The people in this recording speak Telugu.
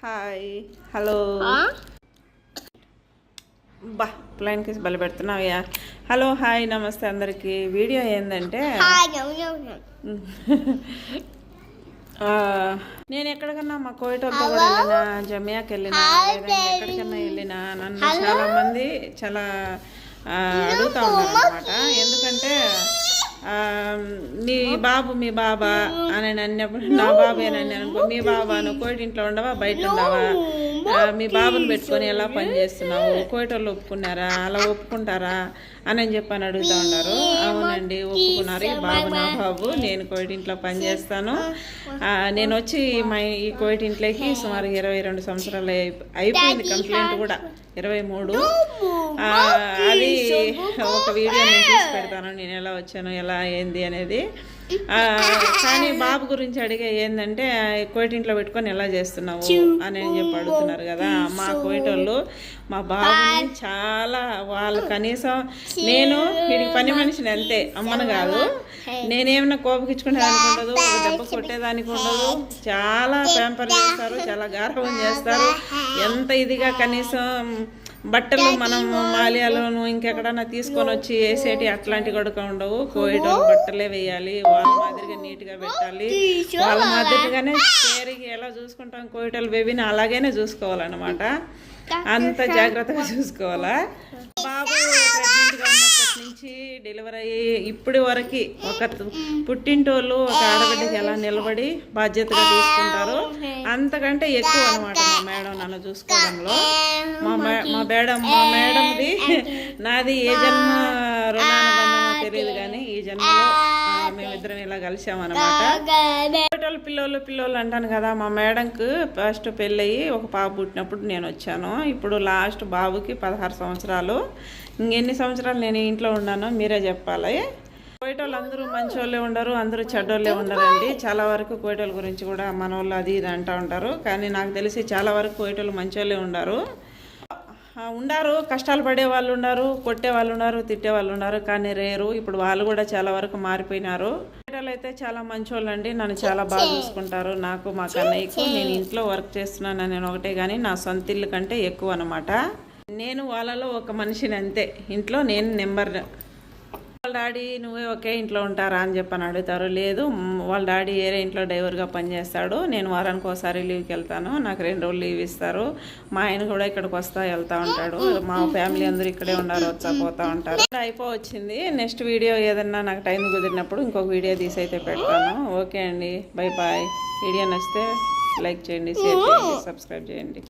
హాయ్ హలో బా ప్లాన్ కేసి బలి పెడుతున్నావయ్యా. హలో హాయ్ నమస్తే అందరికీ. వీడియో ఏంటంటే నేను ఎక్కడికన్నా మా కోయటోళ్ళతో కూడా వెళ్ళినా, జమియాకి వెళ్ళినా, లేదా ఎక్కడికన్నా వెళ్ళినా నన్ను చాలామంది చాలా అడుగుతూ ఉన్నారు అనమాట. ఎందుకంటే మీ బాబా అని అన్నప్పుడు నా బాబేనని అనుకో, మీ బాబా నువ్వు కోయిటింట్లో ఉండవా బయట ఉండవా, మీ బాబుని పెట్టుకొని ఎలా పని చేస్తున్నావు, కోయిటోళ్ళు ఒప్పుకున్నారా, అలా ఒప్పుకుంటారా అని చెప్పని అడుగుతూ ఉన్నారు. అవునండి ఒప్పుకున్నారు, ఈ బాబు నా బాబు, నేను కోయిటింట్లో పని చేస్తాను. నేను వచ్చి ఈ కోయిటింట్లోకి సుమారు 22 సంవత్సరాలు అయిపోయింది. కంప్లైంట్ కూడా 23. అది ఒక వీడియో నేను తీసి పెడతాను, నేను ఎలా వచ్చాను ఎలా ఏంది అనేది. కానీ బాబు గురించి అడిగే ఏంటంటే కోయిటింట్లో పెట్టుకొని ఎలా చేస్తున్నావు అని చెప్పి అడుగుతున్నారు కదా. మా కోయిటోళ్ళు మా బాబుని చాలా వాళ్ళు కనీసం నేను వీడికి పని మనిషిని అంతే, అమ్మను కాదు. నేనేమన్నా కోపకిచ్చుకునేదానికి ఉండదు, ఒక దెబ్బ కొట్టేదానికి ఉండదు. చాలా ప్యాంపర్ చేస్తారు, చాలా గార్వం చేస్తారు. ఎంత ఇదిగా కనీసం బట్టలు మనం మాల్యాలోను ఇంకెక్కడన్నా తీసుకొని వచ్చి వేసేటి అట్లాంటి గొడక ఉండవు. కోయటోళ్ళు బట్టలే వేయాలి, వాళ్ళ మాదిరిగా నీట్గా పెట్టాలి, వాళ్ళ మాదిరిగానే కేరీగా ఎలా చూసుకుంటాం కోయటోళ్ళు బేబీని అలాగేనే చూసుకోవాలన్నమాట. అంత జాగ్రత్తగా చూసుకోవాలా. బాబు ప్రెగ్నెంట్గా ఉన్నప్పటి నుంచి డెలివరీ అయ్యి ఇప్పటి వరకు ఒక పుట్టింటోళ్ళు ఒక ఆడబిడ్డకి ఎలా నిలబడి బాధ్యతగా తీసుకుంటారు అంతకంటే ఎక్కువ అనమాట మా మేడం నన్ను చూసుకోవడంలో. మా మేడంది నాది ఏ జన్మ రుణానుబంధమో తెలియదు కానీ ఈ జన్మలో మేమిద్దరం ఇలా కలిసామన్నమాట. పిల్లోళ్ళు అంటాను కదా. మా మేడంకు ఫస్ట్ పెళ్ళయి ఒక పాప పుట్టినప్పుడు నేను వచ్చాను. ఇప్పుడు లాస్ట్ బాబుకి 16 సంవత్సరాలు. ఇంకెన్ని సంవత్సరాలు నేను ఇంట్లో ఉన్నానో మీరే చెప్పాలి. కోయటోళ్ళు అందరూ మంచోళ్ళే ఉండరు, అందరూ చెడ్డోళ్ళే ఉండరండి. చాలా వరకు కోయటోళ్ళ గురించి కూడా మన వాళ్ళు అది ఇది అంటూ ఉంటారు. కానీ నాకు తెలిసి చాలా వరకు కోయటోళ్ళు మంచోళ్ళే ఉండరు. కష్టాలు పడే వాళ్ళు ఉన్నారు, కొట్టే వాళ్ళు ఉన్నారు, తిట్టే వాళ్ళు ఉన్నారు, కానీ రేరు. ఇప్పుడు వాళ్ళు కూడా చాలా వరకు మారిపోయినారు. కోయటోళ్ళు అయితే చాలా మంచోళ్ళు అండి, నన్ను చాలా బాగా చూసుకుంటారు. నాకు మా కన్నయ్యకు నేను ఇంట్లో వర్క్ చేస్తున్నాను నేను ఒకటే, కానీ నా సొంత ఇల్లు కంటే ఎక్కువ అనమాట. నేను వాళ్ళలో ఒక మనిషిని అంతే. ఇంట్లో నేను నెంబర్. వాళ్ళ డాడీ నువ్వే ఒకే ఇంట్లో ఉంటారా అని చెప్పని అడుగుతారు. లేదు, వాళ్ళ డాడీ వేరే ఇంట్లో డ్రైవర్గా పనిచేస్తాడు. నేను వారానికి ఒకసారి లీవ్కి వెళ్తాను, నాకు 2 రోజులు లీవ్ ఇస్తారు. మా ఆయన కూడా ఇక్కడికి వెళ్తూ ఉంటాడు. మా ఫ్యామిలీ అందరూ ఇక్కడే ఉన్నారు, పోతూ ఉంటారు. అయిపోవచ్చింది. నెక్స్ట్ వీడియో ఏదన్నా నాకు టైం కుదిరినప్పుడు ఇంకొక వీడియో తీసి అయితే పెడతాను. ఓకే అండి, బై బాయ్. వీడియో నచ్చితే లైక్ చేయండి, షేర్ చేయండి, సబ్స్క్రైబ్ చేయండి.